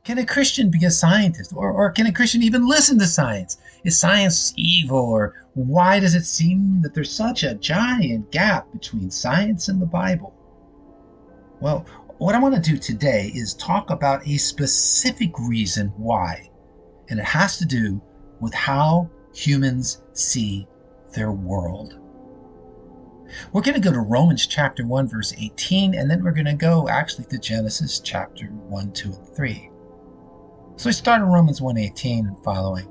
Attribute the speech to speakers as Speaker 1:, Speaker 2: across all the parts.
Speaker 1: Can a Christian be a scientist? Or can a Christian even listen to science? Is science evil? Or why does it seem that there's such a giant gap between science and the Bible? Well, what I want to do today is talk about a specific reason why. And it has to do with how humans see their world. We're going to go to Romans chapter 1, verse 18, and then we're going to go actually to Genesis chapter 1, 2, and 3. So we start in Romans 1:18 and following.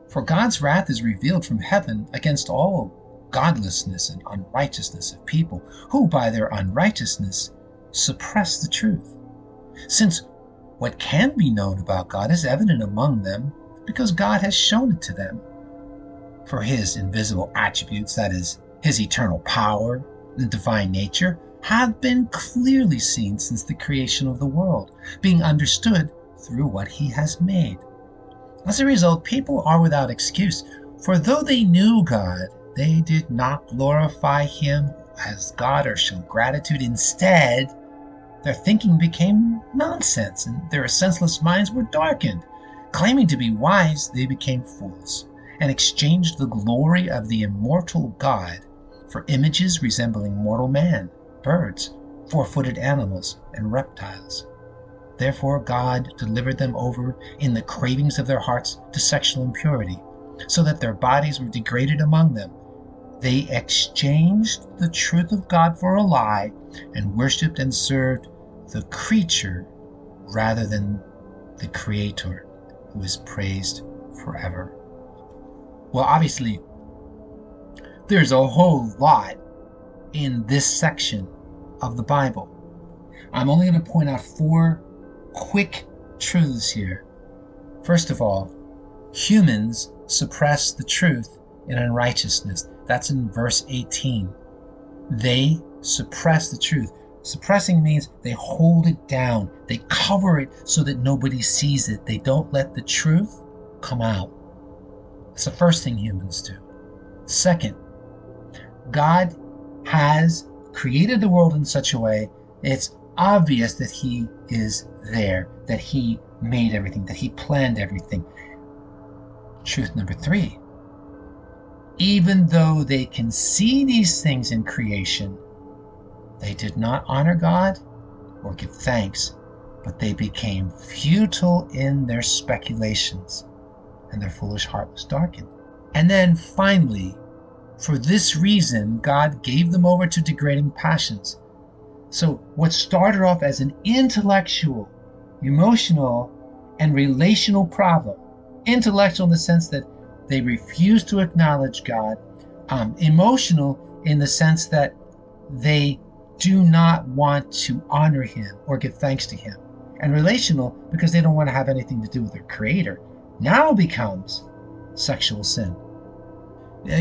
Speaker 1: For God's wrath is revealed from heaven against all godlessness and unrighteousness of people, who by their unrighteousness suppress the truth. Since what can be known about God is evident among them, because God has shown it to them. For his invisible attributes, that is, his eternal power and divine nature, have been clearly seen since the creation of the world, being understood through what he has made. As a result, people are without excuse, for though they knew God, they did not glorify him as God or show gratitude. Instead, their thinking became nonsense, and their senseless minds were darkened. Claiming to be wise, they became fools, and exchanged the glory of the immortal God for images resembling mortal man, birds, four-footed animals, and reptiles. Therefore God delivered them over in the cravings of their hearts to sexual impurity, so that their bodies were degraded among them. They exchanged the truth of God for a lie, and worshipped and served the creature rather than the Creator, who is praised forever. Well, obviously, there's a whole lot in this section of the Bible. I'm only going to point out 4 quick truths here. First of all, humans suppress the truth in unrighteousness. That's in verse 18. They suppress the truth. Suppressing means they hold it down. They cover it so that nobody sees it. They don't let the truth come out. It's the first thing humans do. Second, God has created the world in such a way it's obvious that he is there, that he made everything, that he planned everything. Truth number 3, even though they can see these things in creation, they did not honor God or give thanks, but they became futile in their speculations, and their foolish heart was darkened. And then finally, for this reason, God gave them over to degrading passions. So what started off as an intellectual, emotional, and relational problem, intellectual in the sense that they refused to acknowledge God, emotional in the sense that they do not want to honor him or give thanks to him, and relational because they don't want to have anything to do with their Creator, now becomes sexual sin.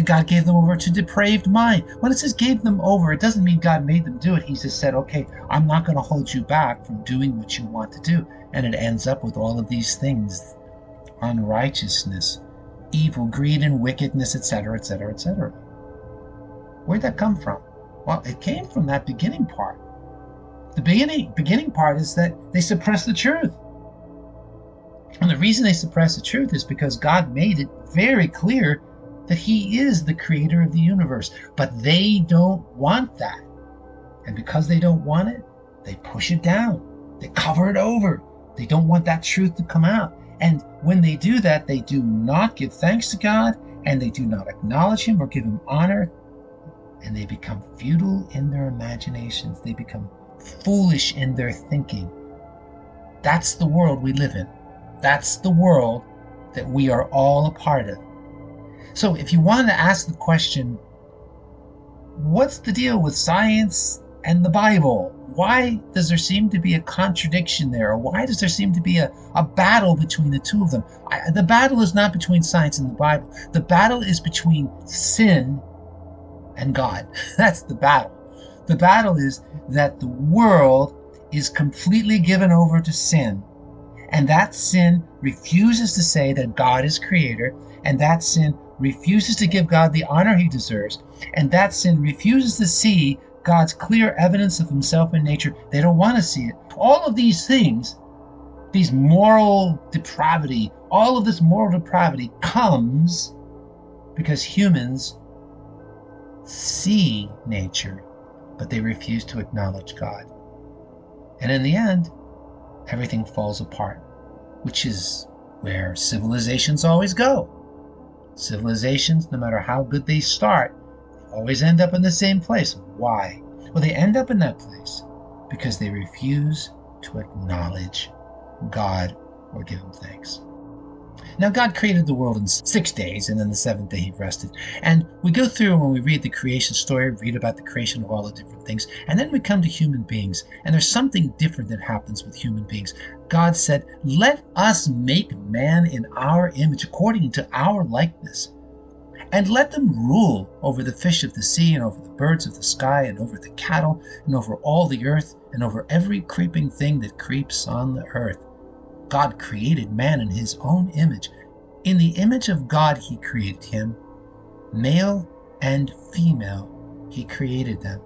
Speaker 1: God gave them over to depraved mind. When it says gave them over, it doesn't mean God made them do it. He just said, okay, I'm not going to hold you back from doing what you want to do. And it ends up with all of these things: unrighteousness, evil, greed, and wickedness, etc., etc., etc. Where'd that come from? Well, it came from that beginning part. The beginning part is that they suppress the truth. And the reason they suppress the truth is because God made it very clear that he is the creator of the universe. But they don't want that. And because they don't want it, they push it down. They cover it over. They don't want that truth to come out. And when they do that, they do not give thanks to God, and they do not acknowledge him or give him honor. And they become futile in their imaginations. They become foolish in their thinking. That's the world we live in. That's the world that we are all a part of. So if you want to ask the question, what's the deal with science and the Bible? Why does there seem to be a contradiction there? Or why does there seem to be a battle between the two of them? The battle is not between science and the Bible. The battle is between sin and God. That's the battle. The battle is that the world is completely given over to sin. And that sin refuses to say that God is creator. And that sin refuses to give God the honor he deserves. And that sin refuses to see God's clear evidence of himself in nature. They don't want to see it. All of these things These moral depravity, all of this moral depravity comes because humans see nature, but they refuse to acknowledge God. And in the end, everything falls apart, which is where civilizations always go. Civilizations, no matter how good they start, always end up in the same place. Why? Well, they end up in that place because they refuse to acknowledge God or give him thanks. Now, God created the world in 6 days, and then the seventh day he rested. And we go through, when we read the creation story, read about the creation of all the different things, and then we come to human beings. And there's something different that happens with human beings. God said, let us make man in our image, according to our likeness, and let them rule over the fish of the sea, and over the birds of the sky, and over the cattle, and over all the earth, and over every creeping thing that creeps on the earth. God created man in his own image. In the image of God he created him. Male and female he created them.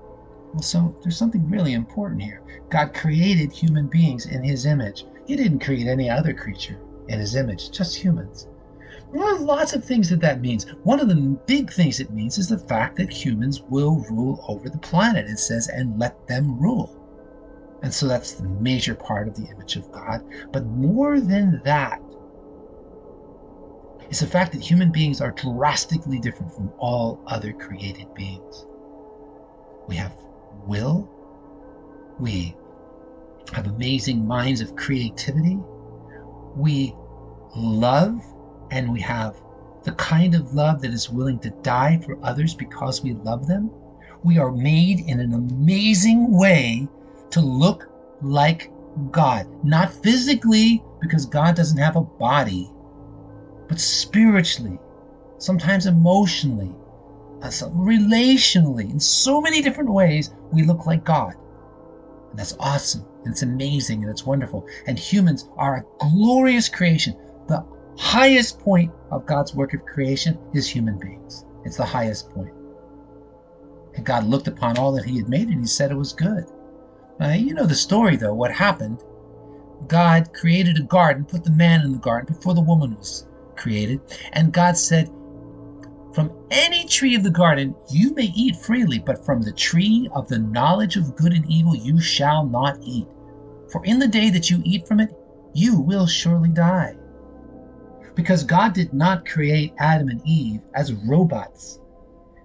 Speaker 1: Well, so there's something really important here. God created human beings in his image. He didn't create any other creature in his image, just humans. There are lots of things that means. One of the big things it means is the fact that humans will rule over the planet. It says, and let them rule. And so that's the major part of the image of God. But more than that is the fact that human beings are drastically different from all other created beings. We have will. We have amazing minds of creativity. We love, and we have the kind of love that is willing to die for others because we love them. We are made in an amazing way to look like God. Not physically, because God doesn't have a body, but spiritually, sometimes emotionally, relationally, in so many different ways, we look like God. And that's awesome, and it's amazing, and it's wonderful. And humans are a glorious creation. The highest point of God's work of creation is human beings. It's the highest point. And God looked upon all that he had made, and he said it was good. You know the story, though. What happened? God created a garden, put the man in the garden before the woman was created. And God said, from any tree of the garden you may eat freely, but from the tree of the knowledge of good and evil you shall not eat. For in the day that you eat from it, you will surely die. Because God did not create Adam and Eve as robots.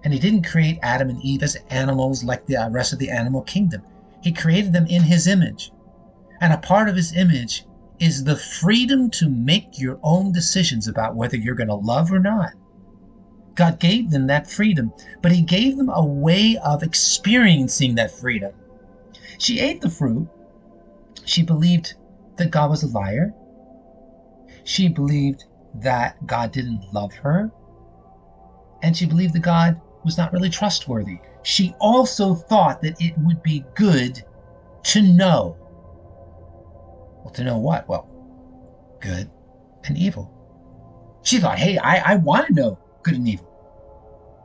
Speaker 1: And he didn't create Adam and Eve as animals like the rest of the animal kingdom. He created them in his image. And a part of his image is the freedom to make your own decisions about whether you're going to love or not. God gave them that freedom, but he gave them a way of experiencing that freedom. She ate the fruit. She believed that God was a liar. She believed that God didn't love her. And she believed that God was not really trustworthy. She also thought that it would be good to know. Well, to know what? Well, good and evil. She thought, hey, I want to know good and evil.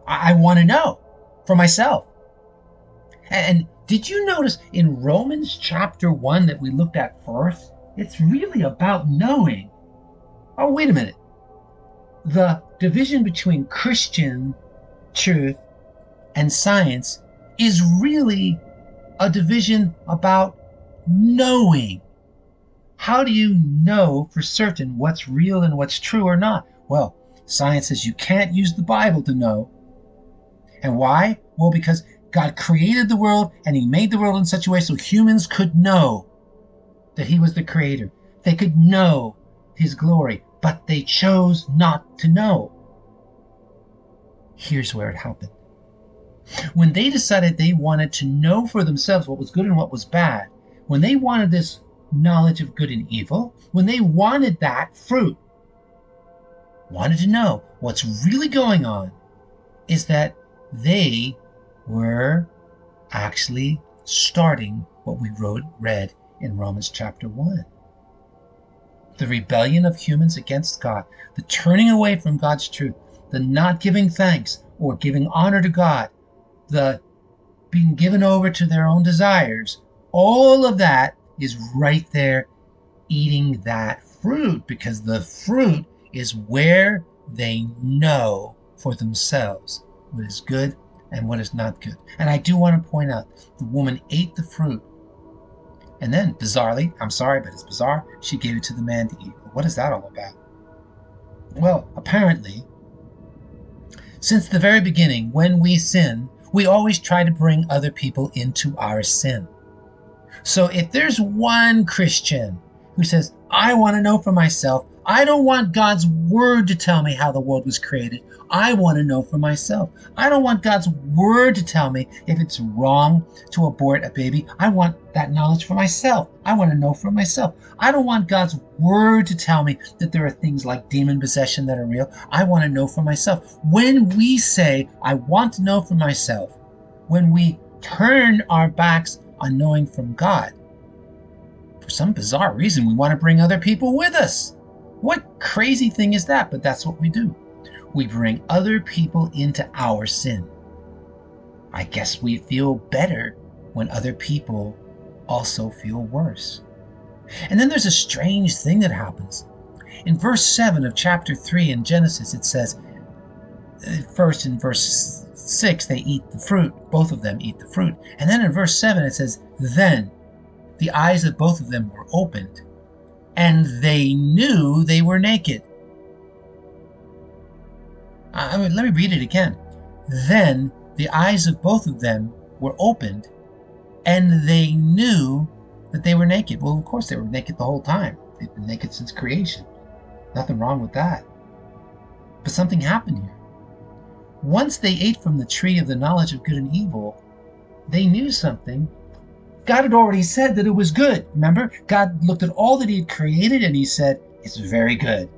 Speaker 1: I want to know for myself. And did you notice in Romans chapter 1 that we looked at first? It's really about knowing. Oh, wait a minute. The division between Christian truth and science is really a division about knowing. How do you know for certain what's real and what's true or not? Well, science says you can't use the Bible to know. And why? Well, because God created the world, and he made the world in such a way so humans could know that he was the creator. They could know his glory, but they chose not to know. Here's where it happened. When they decided they wanted to know for themselves what was good and what was bad, when they wanted this knowledge of good and evil, when they wanted that fruit, wanted to know what's really going on, is that they were actually starting what we read in Romans chapter 1. The rebellion of humans against God, the turning away from God's truth, the not giving thanks or giving honor to God, the being given over to their own desires, all of that is right there eating that fruit, because the fruit is where they know for themselves what is good and what is not good. And I do want to point out, the woman ate the fruit, and then, bizarrely, I'm sorry, but it's bizarre, she gave it to the man to eat. What is that all about? Well, apparently, since the very beginning, when we sin, we always try to bring other people into our sin. So if there's one Christian who says, I want to know for myself, I don't want God's word to tell me how the world was created. I want to know for myself. I don't want God's word to tell me if it's wrong to abort a baby. I want that knowledge for myself. I want to know for myself. I don't want God's word to tell me that there are things like demon possession that are real. I want to know for myself. When we say, I want to know for myself, when we turn our backs on knowing from God, for some bizarre reason, we want to bring other people with us. What crazy thing is that? But that's what we do. We bring other people into our sin. I guess we feel better when other people also feel worse. And then there's a strange thing that happens. In verse 7 of chapter 3 in Genesis, it says, first in verse 6, they eat the fruit. Both of them eat the fruit. And then in verse 7, it says, then the eyes of both of them were opened, and they knew they were naked. Let me read it again. Then the eyes of both of them were opened, and they knew that they were naked. Well, of course, they were naked the whole time. They've been naked since creation. Nothing wrong with that. But something happened here. Once they ate from the tree of the knowledge of good and evil, they knew something. God had already said that it was good. Remember? God looked at all that he had created and he said, it's very good.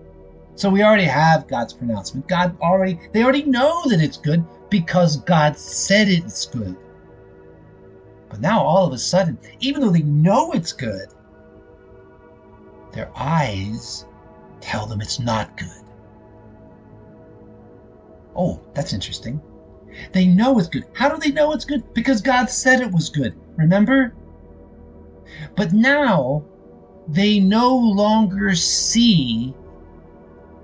Speaker 1: So we already have God's pronouncement. They already know that it's good because God said it's good. But now all of a sudden, even though they know it's good, their eyes tell them it's not good. Oh, that's interesting. They know it's good. How do they know it's good? Because God said it was good. Remember? But now they no longer see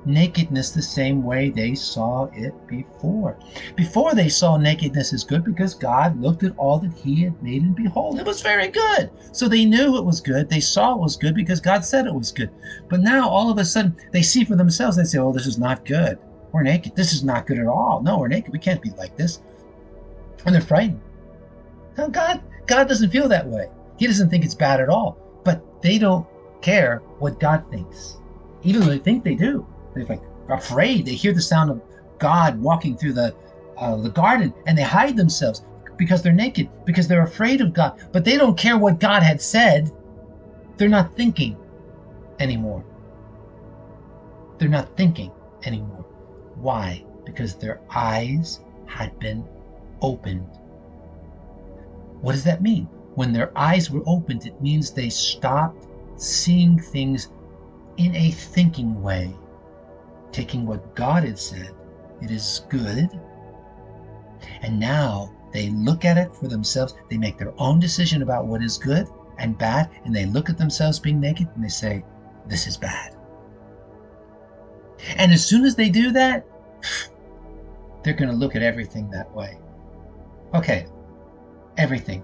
Speaker 1: nakedness the same way they saw it before. Before, they saw nakedness as good because God looked at all that he had made, and behold, it was very good. So they knew it was good. They saw it was good because God said it was good. But now all of a sudden they see for themselves. They say, oh, this is not good. We're naked. This is not good at all. No, we're naked. We can't be like this. And they're frightened. Now, God doesn't feel that way. He doesn't think it's bad at all. But they don't care what God thinks, even though they think they do. They're like afraid. They hear the sound of God walking through the garden, and they hide themselves because they're naked, because they're afraid of God. But they don't care what God had said. They're not thinking anymore. They're not thinking anymore. Why? Because their eyes had been opened. What does that mean? When their eyes were opened, it means they stopped seeing things in a thinking way, taking what God had said, it is good, and now they look at it for themselves. They make their own decision about what is good and bad, and they look at themselves being naked and they say, this is bad. And as soon as they do that, they're going to look at everything that way. Okay, everything.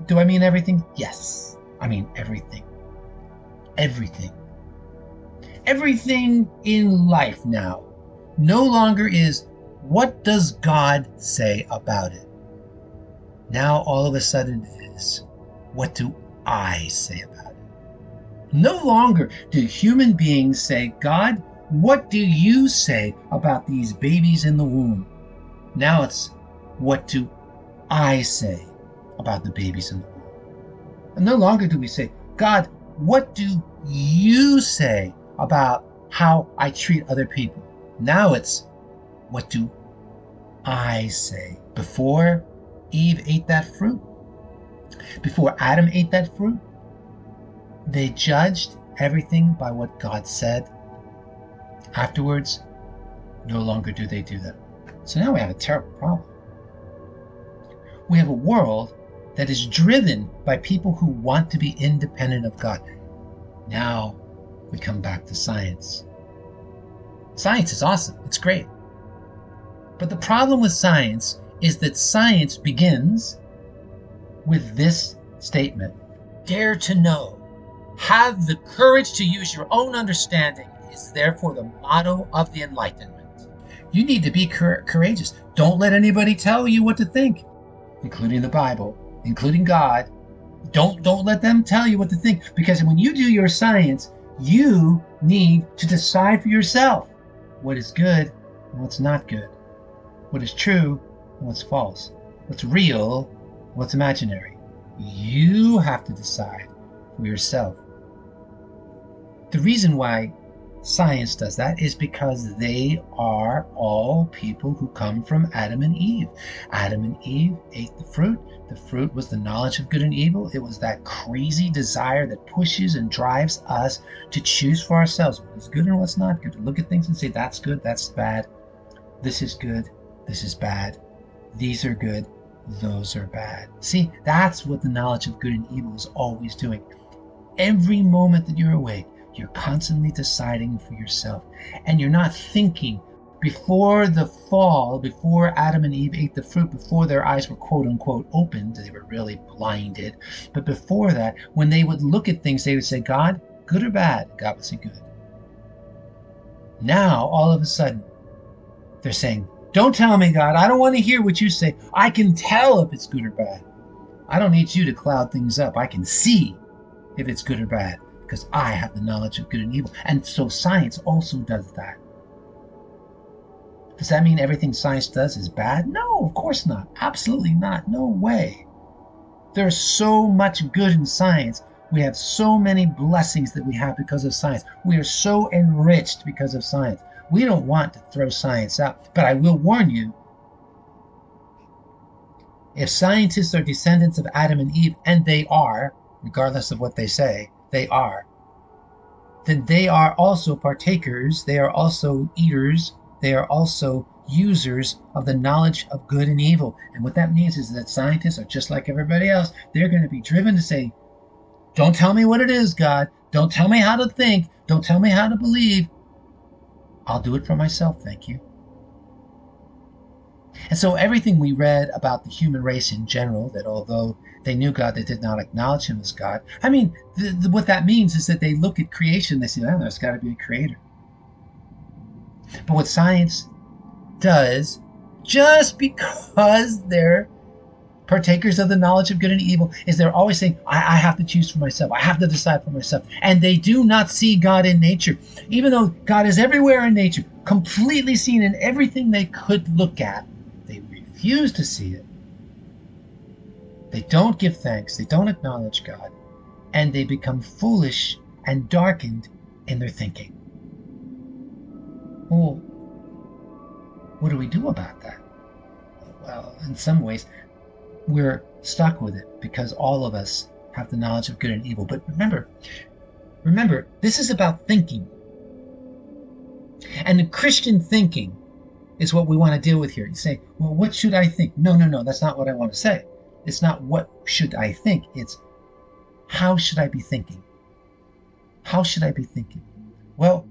Speaker 1: Do I mean everything? Yes, I mean everything. Everything. Everything in life now no longer is, what does God say about it? Now all of a sudden it is, what do I say about it? No longer do human beings say, God, what do you say about these babies in the womb? Now it's, what do I say about the babies in the womb? And no longer do we say, God, what do you say about how I treat other people? Now it's, what do I say? Before Eve ate that fruit, before Adam ate that fruit, they judged everything by what God said. Afterwards, no longer do they do that. So now we have a terrible problem. We have a world that is driven by people who want to be independent of God. Now we come back to science. Science is awesome. It's great. But the problem with science is that science begins with this statement: dare to know. Have the courage to use your own understanding is therefore the motto of the Enlightenment. You need to be courageous. Don't let anybody tell you what to think, including the Bible, including God. Don't let them tell you what to think, because when you do your science, you need to decide for yourself what is good and what's not good, what is true and what's false, what's real and what's imaginary. You have to decide for yourself. The reason why science does that is because they are all people who come from Adam and Eve. Adam and Eve ate the fruit. The fruit was the knowledge of good and evil. It was that crazy desire that pushes and drives us to choose for ourselves what is good and what's not good, to look at things and say, that's good, that's bad, this is good, this is bad, these are good, those are bad. See, that's what the knowledge of good and evil is always doing. Every moment that you're awake, you're constantly deciding for yourself, and you're not thinking. Before the fall, before Adam and Eve ate the fruit, before their eyes were quote unquote opened, they were really blinded. But before that, when they would look at things, they would say, God, good or bad? God would say, good. Now, all of a sudden, they're saying, don't tell me, God. I don't want to hear what you say. I can tell if it's good or bad. I don't need you to cloud things up. I can see if it's good or bad, because I have the knowledge of good and evil. And so science also does that. Does that mean everything science does is bad? No, of course not. Absolutely not. No way. There's so much good in science. We have so many blessings that we have because of science. We are so enriched because of science. We don't want to throw science out, but I will warn you, if scientists are descendants of Adam and Eve, and they are, regardless of what they say, they are, then they are also partakers, they are also eaters, they are also users of the knowledge of good and evil. And what that means is that scientists are just like everybody else. They're going to be driven to say, don't tell me what it is, God. Don't tell me how to think. Don't tell me how to believe. I'll do it for myself, thank you. And so everything we read about the human race in general, that although they knew God, they did not acknowledge him as God. I mean, what that means is that they look at creation, they say, oh, there's got to be a creator. But what science does, just because they're partakers of the knowledge of good and evil, is they're always saying, I have to choose for myself. I have to decide for myself. And they do not see God in nature. Even though God is everywhere in nature, completely seen in everything they could look at, they refuse to see it. They don't give thanks. They don't acknowledge God. And they become foolish and darkened in their thinking. Well, what do we do about that? Well, in some ways, we're stuck with it because all of us have the knowledge of good and evil. But remember, this is about thinking. And the Christian thinking is what we want to deal with here. You say, well, what should I think? No, that's not what I want to say. It's not what should I think. It's how should I be thinking? How should I be thinking? Well,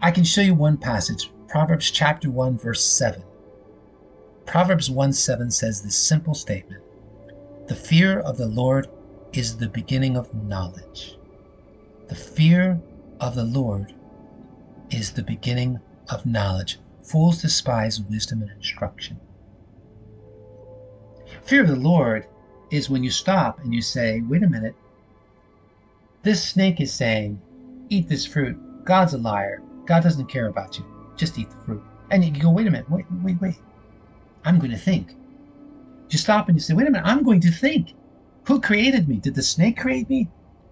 Speaker 1: I can show you one passage, Proverbs chapter 1, verse 7. Proverbs 1:7 says this simple statement: the fear of the Lord is the beginning of knowledge. The fear of the Lord is the beginning of knowledge. Fools despise wisdom and instruction. Fear of the Lord is when you stop and you say, wait a minute, this snake is saying, eat this fruit. God's a liar. God doesn't care about you. Just eat the fruit. And you go, wait a minute, wait. I'm going to think. You stop and you say, wait a minute, I'm going to think. Who created me? Did the snake create me?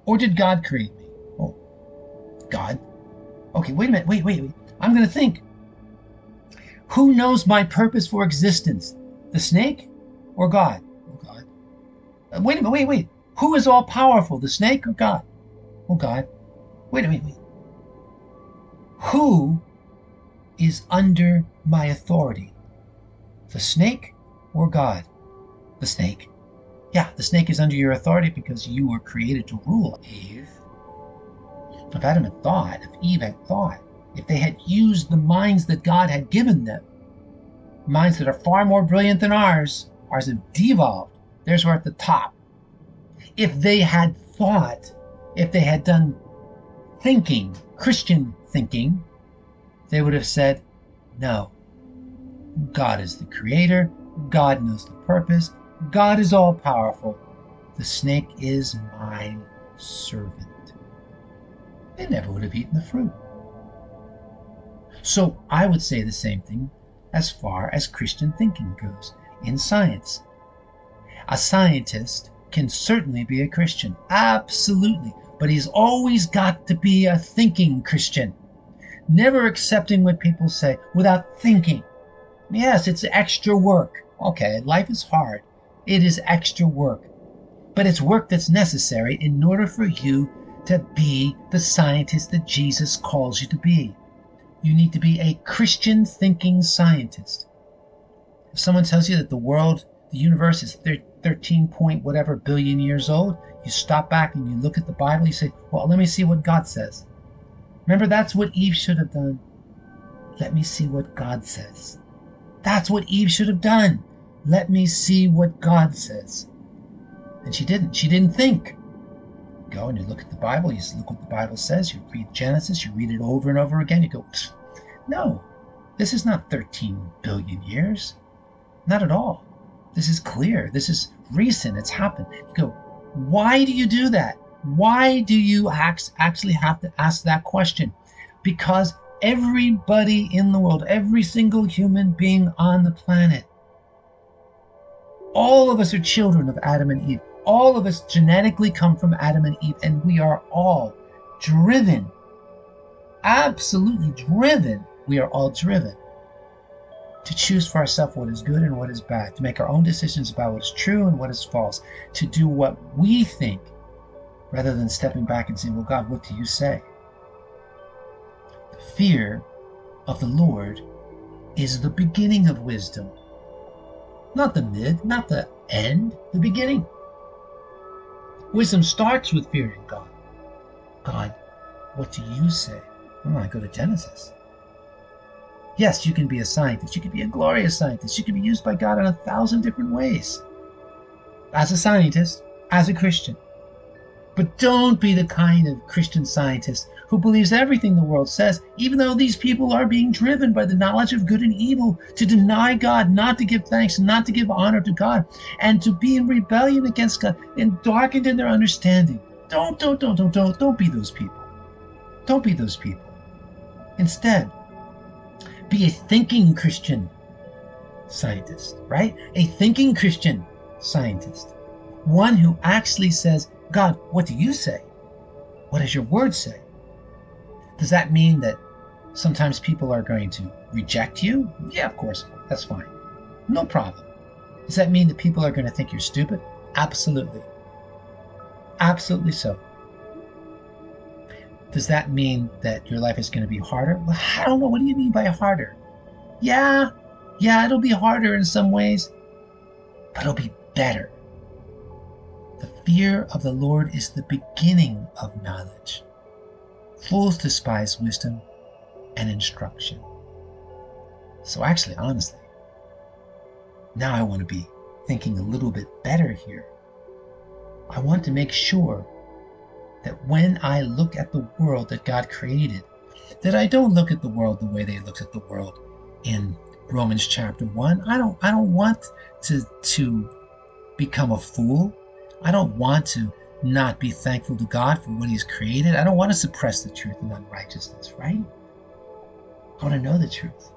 Speaker 1: Or did God create me? Oh, God. Okay, wait a minute, wait. I'm going to think. Who knows my purpose for existence? The snake or God? Oh, God. Wait a minute, wait. Who is all powerful? The snake or God? Oh, God. Wait. Who is under my authority? The snake or God? The snake. Yeah, the snake is under your authority because you were created to rule, Eve. If Adam had thought, if Eve had thought, if they had used the minds that God had given them, minds that are far more brilliant than ours have devolved, theirs were at the top. If they had thought, if they had done thinking, Christian thinking, they would have said, no, God is the creator, God knows the purpose, God is all powerful, the snake is my servant. They never would have eaten the fruit. So I would say the same thing as far as Christian thinking goes in science. A scientist can certainly be a Christian, absolutely, but he's always got to be a thinking Christian, never accepting what people say without thinking. Yes, it's extra work. Okay, life is hard. It is extra work, but it's work that's necessary in order for you to be the scientist that Jesus calls you to be. You need to be a Christian thinking scientist. If someone tells you that the world, the universe is 13 point whatever billion years old, you stop back and you look at the Bible, you say, well, let me see what God says. Remember, that's what Eve should have done. Let me see what God says. That's what Eve should have done. Let me see what God says. And she didn't. She didn't think. You go and you look at the Bible, you look what the Bible says, you read Genesis, you read it over and over again, you go, no, this is not 13 billion years. Not at all. This is clear. This is recent. It's happened. You go, why do you do that? Why do you actually have to ask that question? Because everybody in the world, every single human being on the planet, all of us are children of Adam and Eve. All of us genetically come from Adam and Eve, and we are all driven, absolutely driven. We are all driven to choose for ourselves what is good and what is bad, to make our own decisions about what is true and what is false, to do what we think, rather than stepping back and saying, well, God, what do you say? The fear of the Lord is the beginning of wisdom. Not the mid, not the end, the beginning. Wisdom starts with fearing God. God, what do you say? Oh, I go to Genesis. Yes, you can be a scientist. You can be a glorious scientist. You can be used by God in 1,000 different ways. As a scientist, as a Christian. But don't be the kind of Christian scientist who believes everything the world says, even though these people are being driven by the knowledge of good and evil to deny God, not to give thanks, not to give honor to God, and to be in rebellion against God and darkened in their understanding. Don't be those people. Don't be those people. Instead, be a thinking Christian scientist, right? A thinking Christian scientist. One who actually says, God, what do you say? What does your word say? Does that mean that sometimes people are going to reject you? Yeah, of course. That's fine. No problem. Does that mean that people are going to think you're stupid? Absolutely. Absolutely so. Does that mean that your life is going to be harder? Well, I don't know. What do you mean by harder? Yeah, it'll be harder in some ways, but it'll be better. The fear of the Lord is the beginning of knowledge. Fools despise wisdom and instruction. So actually, honestly, now I want to be thinking a little bit better here. I want to make sure that when I look at the world that God created, that I don't look at the world the way they looked at the world in Romans chapter 1. I don't want to become a fool. I don't want to not be thankful to God for what He's created. I don't want to suppress the truth and unrighteousness, right? I want to know the truth.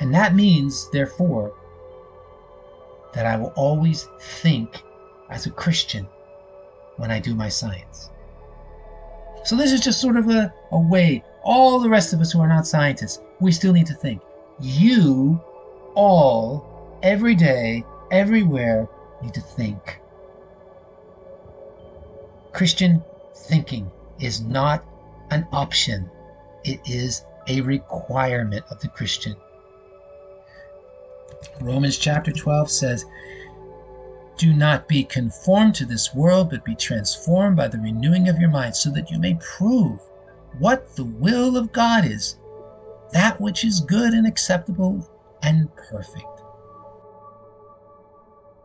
Speaker 1: And that means, therefore, that I will always think as a Christian when I do my science. So this is just sort of a way. All the rest of us who are not scientists, we still need to think. You all, every day, everywhere, need to think. Christian thinking is not an option. It is a requirement of the Christian. Romans chapter 12 says, Do not be conformed to this world, but be transformed by the renewing of your mind, so that you may prove what the will of God is, that which is good and acceptable and perfect.